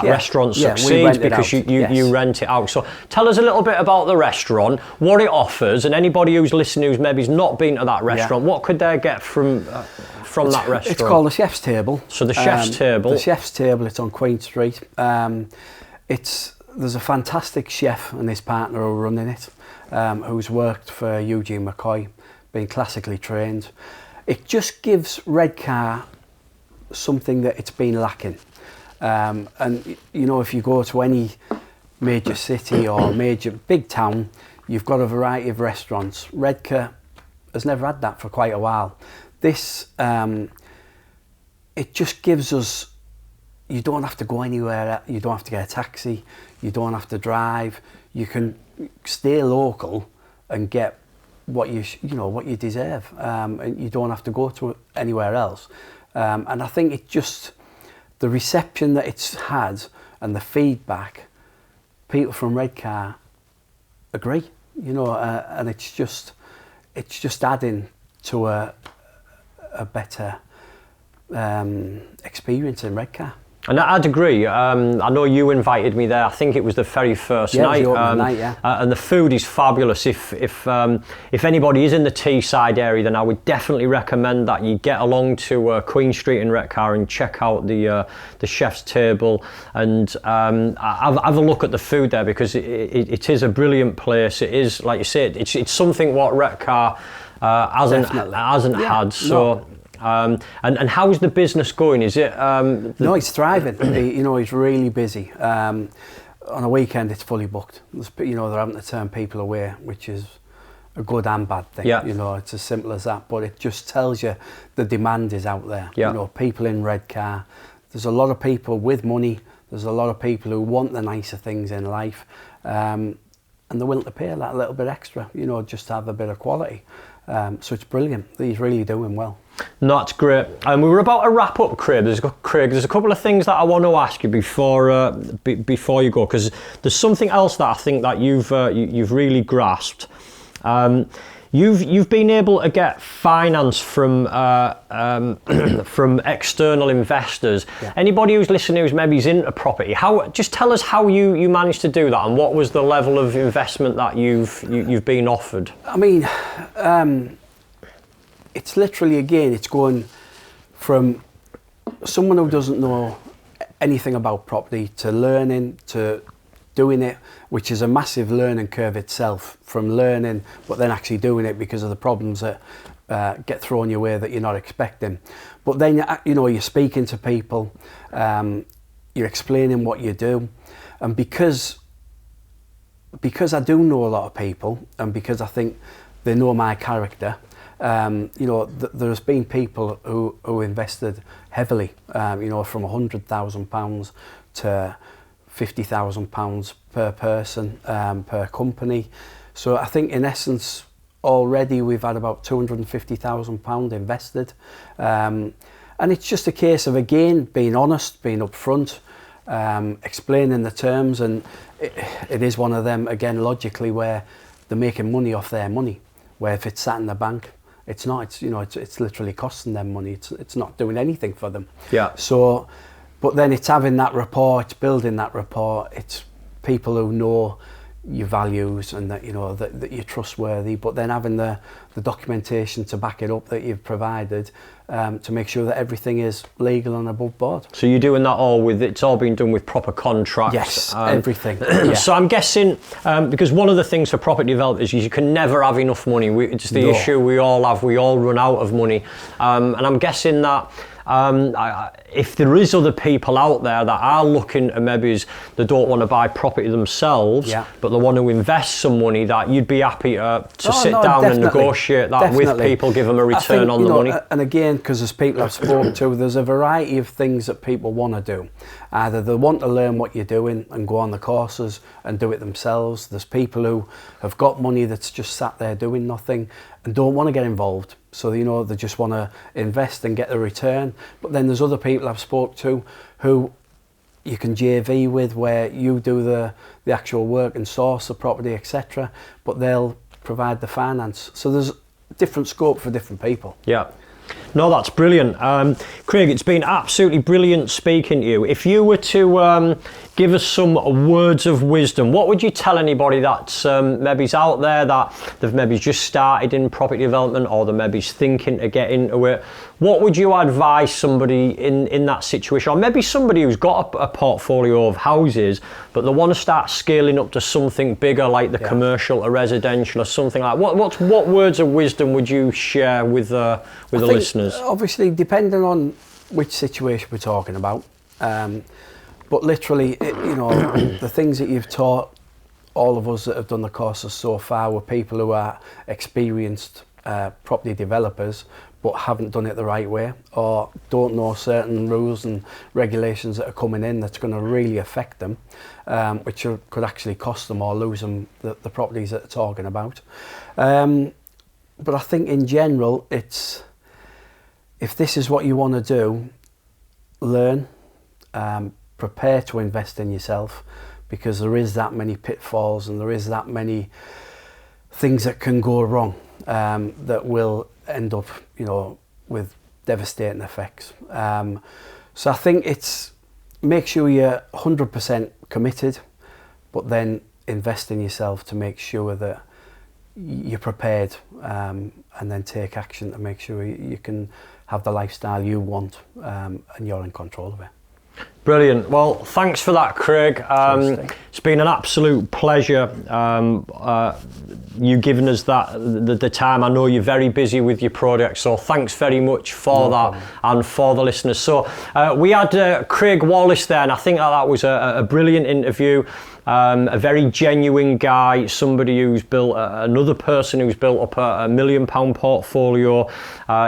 restaurant succeeds because you rent it out. So tell us a little bit about the restaurant, what it offers, and anybody who's listening who's maybe not been to that restaurant, what could they get from that restaurant? It's called the Chef's Table. So the Chef's Table. The Chef's Table, it's on Queen Street. There's a fantastic chef and his partner who are running it, who's worked for Eugene McCoy, being classically trained. It just gives Redcar something that it's been lacking. And, you know, if you go to any major city or major big town, you've got a variety of restaurants. Redcar has never had that for quite a while. This, it just gives us, you don't have to go anywhere, you don't have to get a taxi, you don't have to drive, you can stay local and get what what you deserve, and you don't have to go to anywhere else. And I think it just, the reception that it's had and the feedback, people from Redcar agree, you know, and it's just adding to a better experience in Redcar. And I'd agree. I know you invited me there. I think it was the very first night. And the food is fabulous. If anybody is in the Teesside area, then I would definitely recommend that you get along to Queen Street in Redcar and check out the Chef's Table and have a look at the food there, because it is a brilliant place. It is, like you said, it's something what Redcar hasn't had. So. And how is the business going? Is it? No, it's thriving. You know, he's really busy. On a weekend, it's fully booked. You know, they're having to turn people away, which is a good and bad thing. You know, it's as simple as that. But it just tells you the demand is out there. You know, people in Redcar. There's a lot of people with money. There's a lot of people who want the nicer things in life, and they're willing to pay that little bit extra. You know, just to have a bit of quality. So it's brilliant. He's really doing well. No, that's great. We were about to wrap up, Craig. There's a couple of things that I want to ask you before you go, because there's something else that I think that you've really grasped. You've been able to get finance from from external investors. Anybody who's listening who's maybe into property, just tell us how you managed to do that, and what was the level of investment that you've been offered? I mean, it's literally, again, it's going from someone who doesn't know anything about property to learning to doing it, which is a massive learning curve itself, from learning but then actually doing it because of the problems that get thrown your way that you're not expecting. But then, you know, you're speaking to people, you're explaining what you do, and because I do know a lot of people, and because I think they know my character, you know, there's been people who invested heavily, you know, from £100,000 to £50,000 per person, per company. So I think in essence, already we've had about £250,000 invested. And it's just a case of, again, being honest, being upfront, explaining the terms, and it is one of them, again, logically, where they're making money off their money, where if it's sat in the bank, it's not, it's, you know, it's literally costing them money. It's not doing anything for them. Yeah. So, but then it's having that rapport, it's building that rapport, it's people who know your values and that, you know, that you're trustworthy, but then having the documentation to back it up that you've provided, to make sure that everything is legal and above board. So you're doing that all with, it's all been done with proper contracts? Yes, everything. Yeah. So I'm guessing, because one of the things for property developers is you can never have enough money. It's the issue we all have, we all run out of money. And I'm guessing that if there is other people out there that are looking at maybe they don't want to buy property themselves, but they want to invest some money, that you'd be happy to sit down and negotiate that with people, give them a return on the money. And again, because there's people I've spoken to, there's a variety of things that people want to do. Either they want to learn what you're doing and go on the courses and do it themselves. There's people who have got money that's just sat there doing nothing and don't want to get involved. So, you know, they just want to invest and get a return. But then there's other people I've spoke to who you can JV with, where you do the actual work and source the property, etc. But they'll provide the finance. So there's different scope for different people. Yeah. No, that's brilliant. Craig, it's been absolutely brilliant speaking to you. If you were to give us some words of wisdom, what would you tell anybody that's maybe's out there, that they've maybe just started in property development, or they're maybe's thinking to get into it? What would you advise somebody in that situation, or maybe somebody who's got a portfolio of houses but they want to start scaling up to something bigger, like the commercial or residential or something like that? What words of wisdom would you share with the listeners? Obviously, depending on which situation we're talking about, but literally, you know, the things that you've taught all of us that have done the courses so far were people who are experienced property developers but haven't done it the right way, or don't know certain rules and regulations that are coming in that's going to really affect them, which could actually cost them or lose them the properties that they're talking about. But I think in general, it's, if this is what you want to do, learn, prepare to invest in yourself, because there is that many pitfalls and there is that many things that can go wrong, that will end up, you know, with devastating effects. So I think it's, make sure you're 100% committed, but then invest in yourself to make sure that you're prepared, and then take action to make sure you can have the lifestyle you want, and you're in control of it. Brilliant. Well, thanks for that, Craig. It's been an absolute pleasure, you giving us the time. I know you're very busy with your project, so thanks very much for that and for the listeners. So we had Craig Wallace there, and I think that was a brilliant interview. A very genuine guy, somebody who's built, another person who's built up a £1 million portfolio.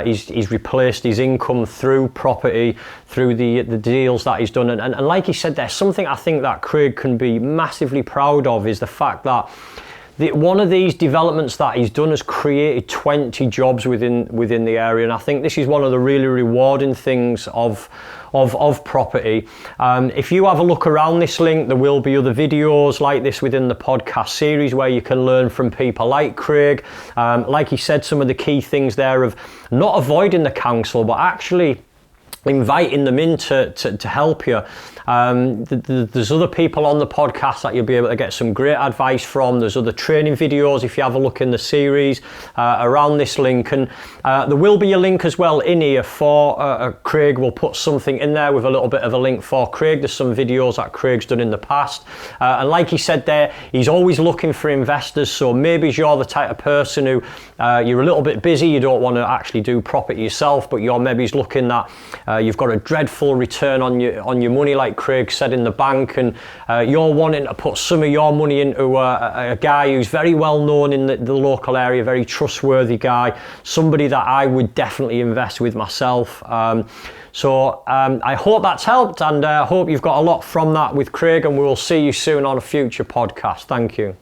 He's replaced his income through property, through the deals that he's done. And like he said, there's something I think that Craig can be massively proud of, is the fact that one of these developments that he's done has created 20 jobs within the area. And I think this is one of the really rewarding things of property. If you have a look around this link, there will be other videos like this within the podcast series where you can learn from people like Craig. Like he said, some of the key things there of not avoiding the council, but actually inviting them in to help you. There's other people on the podcast that you'll be able to get some great advice from. There's other training videos if you have a look in the series around this link, and there will be a link as well in here for Craig. We'll put something in there with a little bit of a link for Craig. There's some videos that Craig's done in the past, and like he said there, he's always looking for investors. So maybe you're the type of person who you're a little bit busy, you don't want to actually do property yourself, but you're maybe looking that you've got a dreadful return on your money, like Craig said, in the bank, and you're wanting to put some of your money into a guy who's very well known in the local area, very trustworthy guy, somebody that I would definitely invest with myself. So I hope that's helped, and I hope you've got a lot from that with Craig, and we'll see you soon on a future podcast. Thank you.